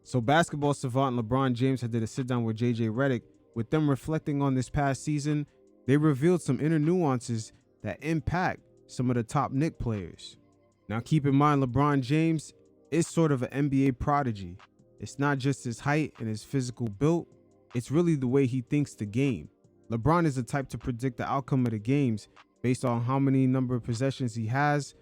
So basketball savant LeBron James had did a sit down with JJ Redick. With them reflecting on this past season, they revealed some inner nuances that impact some of the top Knicks players. Now keep in mind, LeBron James is sort of an NBA prodigy. It's not just his height and his physical build, it's really the way he thinks the game. LeBron is the type to predict the outcome of the games based on how many number of possessions he has,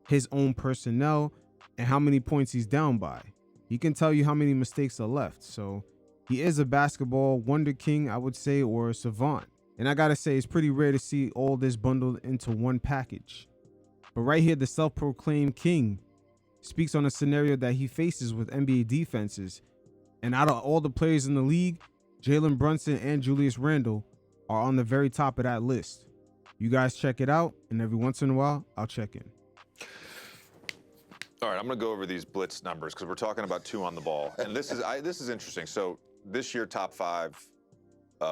his own personnel, and how many points he's down by. He can tell you how many mistakes are left. So he is a basketball wonder king, I would say, or a savant. And I gotta say, it's pretty rare to see all this bundled into one package. But right here, the self-proclaimed king speaks on a scenario that he faces with NBA defenses. And out of all the players in the league, Jalen Brunson and Julius Randle are on the very top of that list. You guys check it out, and every once in a while, I'll check in. All right, I'm going to go over these blitz numbers because we're talking about 2 on the ball, and this is interesting. So this year, top 5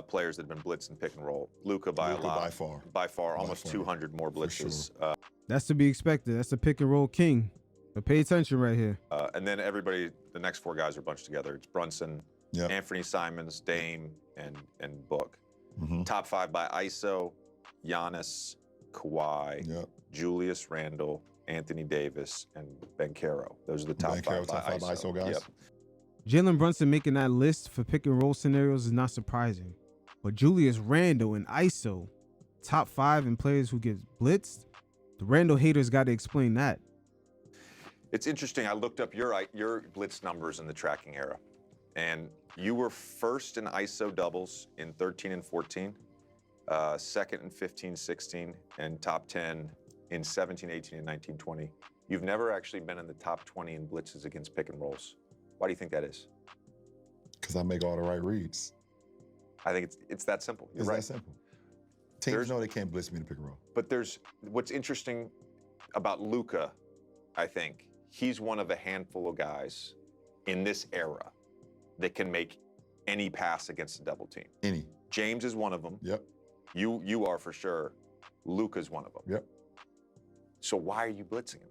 players that have been blitzed in pick and roll. Luka by a lot, by far, almost 200 more blitzes. Sure. That's to be expected. That's a pick and roll king. But pay attention right here. And then everybody, the next 4 guys are bunched together. It's Brunson, Anthony Simons, Dame, and Book. Top 5 by ISO, Giannis, Kawhi, Julius Randle, Anthony Davis, and Banchero. Those are the top 5 by ISO guys. Jalen Brunson making that list for pick and roll scenarios is not surprising. But Julius Randle and ISO, top 5 in players who get blitzed, the Randle haters got to explain that. It's interesting. I looked up your blitz numbers in the tracking era, and you were first in ISO doubles in 13 and 14, second in 15, 16, and top 10 in 17, 18, and 19, 20. You've never actually been in the top 20 in blitzes against pick and rolls. Why do you think that is? Because I make all the right reads. I think it's that simple. You're right. It's that simple. Teams know they can't blitz me in the pick and roll. But what's interesting about Luka, I think, he's one of a handful of guys in this era that can make any pass against a double team. Any. James is one of them. Yep. You are for sure. Luka's one of them. Yep. So why are you blitzing him?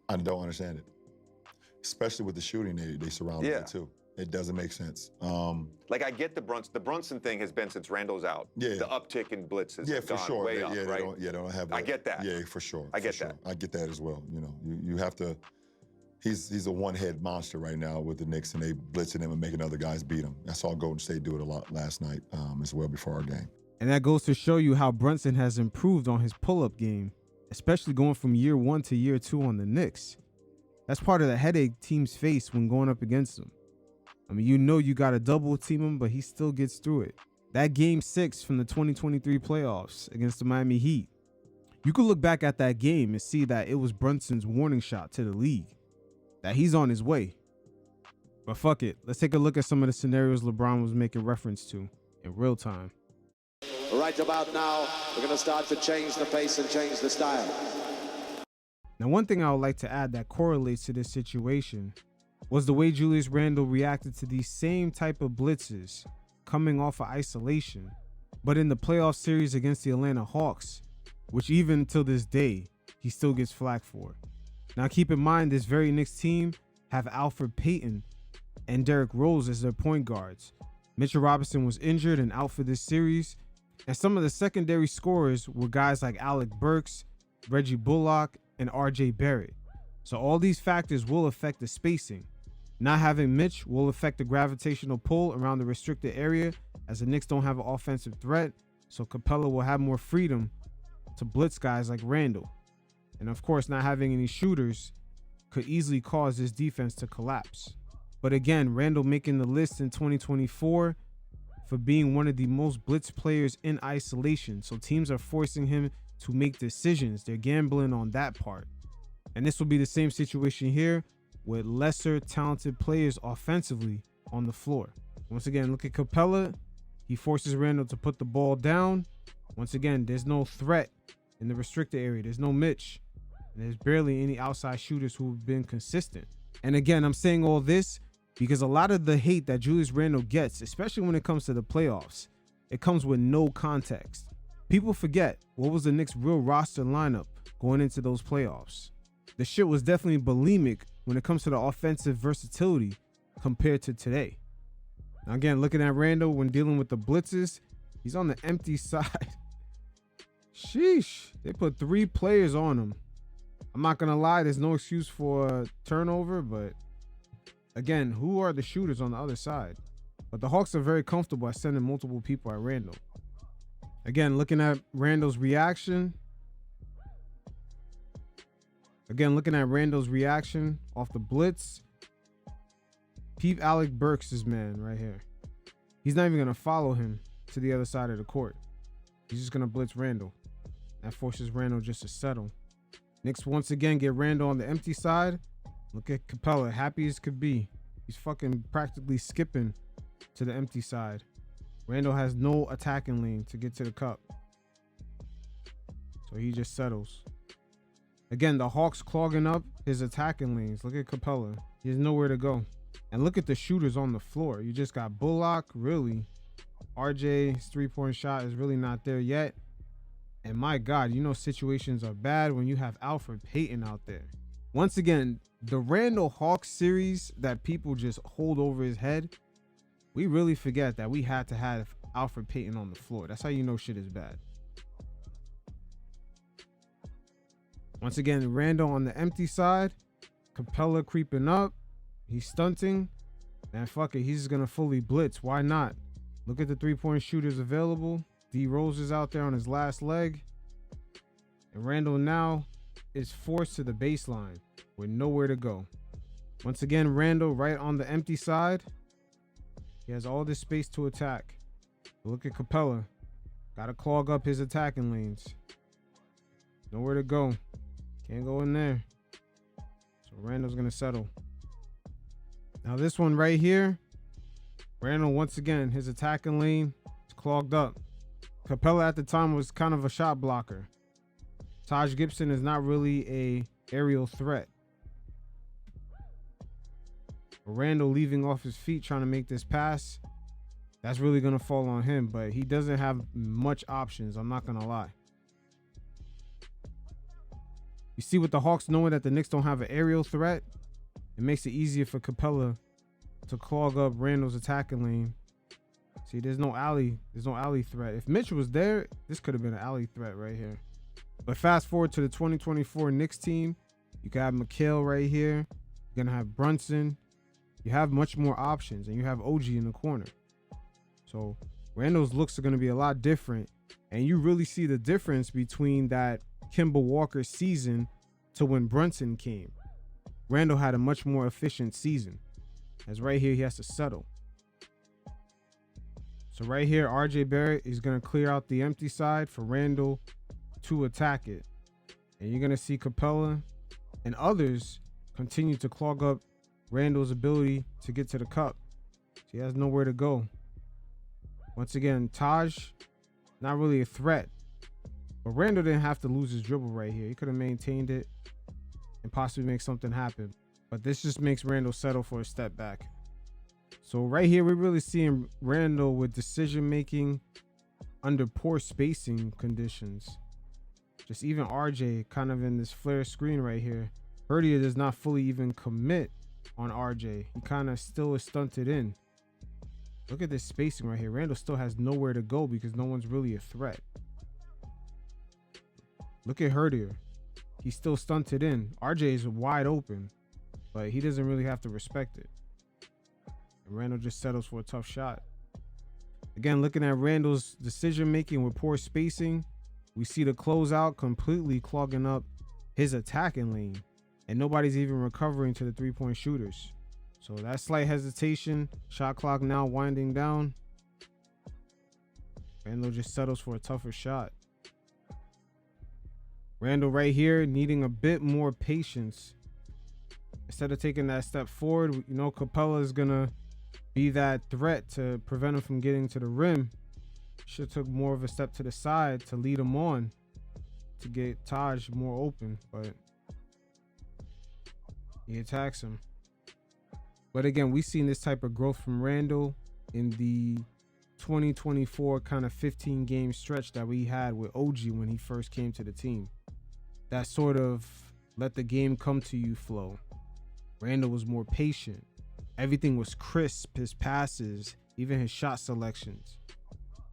I don't understand it. Especially with the shooting they surround me too. It doesn't make sense. Like I get the Brunson thing has been since Randle's out. Yeah. The uptick in blitzes yeah, has for gone sure. way up, they right? don't have I get that. Yeah, for sure. I get that. I get that as well. You know, you have to. He's a one-head monster right now with the Knicks, and they blitzing him and making other guys beat him. I saw Golden State do it a lot last night as well before our game. And that goes to show you how Brunson has improved on his pull-up game, especially going from year 1 to year 2 on the Knicks. That's part of the headache teams face when going up against him. I mean, you know you got to double team him, but he still gets through it. That game 6 from the 2023 playoffs against the Miami Heat, you could look back at that game and see that it was Brunson's warning shot to the league, that he's on his way. But fuck it, let's take a look at some of the scenarios LeBron was making reference to in real time. Right about now, we're going to start to change the pace and change the style. Now, one thing I would like to add that correlates to this situation was the way Julius Randle reacted to these same type of blitzes coming off of isolation, but in the playoff series against the Atlanta Hawks, which even till this day, he still gets flack for. Now, keep in mind, this very Knicks team have Alfred Payton and Derrick Rose as their point guards. Mitchell Robinson was injured and out for this series, and some of the secondary scorers were guys like Alec Burks, Reggie Bullock, and RJ Barrett. So all these factors will affect the spacing. Not having Mitch will affect the gravitational pull around the restricted area, as the Knicks don't have an offensive threat, so Capella will have more freedom to blitz guys like Randle. And of course, not having any shooters could easily cause this defense to collapse. But again, Randle making the list in 2024 for being one of the most blitz players in isolation. So teams are forcing him to make decisions. They're gambling on that part. And this will be the same situation here with lesser talented players offensively on the floor. Once again, look at Capella. He forces Randle to put the ball down. Once again, there's no threat in the restricted area. There's no Mitch. And there's barely any outside shooters who've been consistent. And again, I'm saying all this because a lot of the hate that Julius Randle gets, especially when it comes to the playoffs, it comes with no context. People forget what was the Knicks' real roster lineup going into those playoffs. The shit was definitely bulimic when it comes to the offensive versatility compared to today. Now again, looking at Randle when dealing with the blitzes, he's on the empty side. Sheesh. They put 3 players on him. I'm not going to lie, there's no excuse for a turnover, but again, who are the shooters on the other side? But the Hawks are very comfortable at sending multiple people at Randle. Again, looking at Randle's reaction. Off the blitz. Peep Alec Burks' man right here. He's not even going to follow him to the other side of the court. He's just going to blitz Randle. That forces Randle just to settle. Knicks once again get Randle on the empty side. Look at Capella, happy as could be. He's fucking practically skipping to the empty side. Randle has no attacking lane to get to the cup. So he just settles. Again, the Hawks clogging up his attacking lanes. Look at Capella. He has nowhere to go. And look at the shooters on the floor. You just got Bullock, really. RJ's 3-point shot is really not there yet. And my God, you know situations are bad when you have Alfred Payton out there. Once again, the Randle Hawks series that people just hold over his head, we really forget that we had to have Alfred Payton on the floor. That's how you know shit is bad. Once again, Randle on the empty side. Capella creeping up. He's stunting. Man, fuck it. He's just going to fully blitz. Why not? Look at the 3-point shooters available. D Rose is out there on his last leg. And Randle now is forced to the baseline with nowhere to go. Once again, Randle right on the empty side. He has all this space to attack. But look at Capella. Got to clog up his attacking lanes. Nowhere to go. Can't go in there. So Randle's going to settle. Now this one right here. Randle, once again, his attacking lane is clogged up. Capella at the time was kind of a shot blocker. Taj Gibson is not really a aerial threat. Randle leaving off his feet trying to make this pass. That's really going to fall on him, but he doesn't have much options. I'm not going to lie. You see, with the Hawks knowing that the Knicks don't have an aerial threat, it makes it easier for Capella to clog up Randle's attacking lane. See, there's no alley threat. If Mitch was there, this could have been an alley threat right here. But fast forward to the 2024 Knicks team. You can have McHale right here. You're going to have Brunson. You have much more options, and you have OG in the corner. So Randle's looks are going to be a lot different. And you really see the difference between that Kemba Walker season to when Brunson came. Randle had a much more efficient season. As right here, he has to settle. So right here, RJ Barrett is going to clear out the empty side for Randle to attack it. And you're going to see Capella and others continue to clog up Randle's ability to get to the cup. So he has nowhere to go. Once again, Taj, not really a threat. But Randle didn't have to lose his dribble right here. He could have maintained it and possibly make something happen. But this just makes Randle settle for a step back. So right here, we're really seeing Randle with decision making under poor spacing conditions. Just even RJ kind of in this flare screen right here. Herdia does not fully even commit on RJ. He kind of still is stunted in. Look at this spacing right here. Randle still has nowhere to go because no one's really a threat. Look at Herdia. He's still stunted in. RJ is wide open, but he doesn't really have to respect it. And Randle just settles for a tough shot. Again, looking at Randle's decision making with poor spacing, we see the closeout completely clogging up his attacking lane, and nobody's even recovering to the 3-point shooters. So that slight hesitation, shot clock now winding down. Randle just settles for a tougher shot. Randle right here needing a bit more patience. Instead of taking that step forward, you know, Capella is going to be that threat to prevent him from getting to the rim. Should have took more of a step to the side to lead him on to get Taj more open, but he attacks him. But again, we've seen this type of growth from Randle in the 2024 kind of 15-game stretch that we had with OG when he first came to the team. That sort of let the game come to you flow. Randle was more patient. Everything was crisp, his passes, even his shot selections.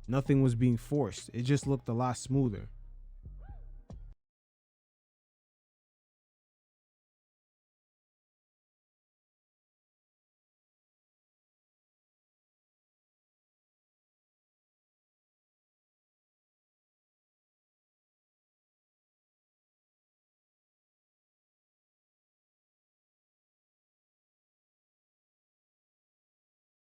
Nothing was being forced. It just looked a lot smoother.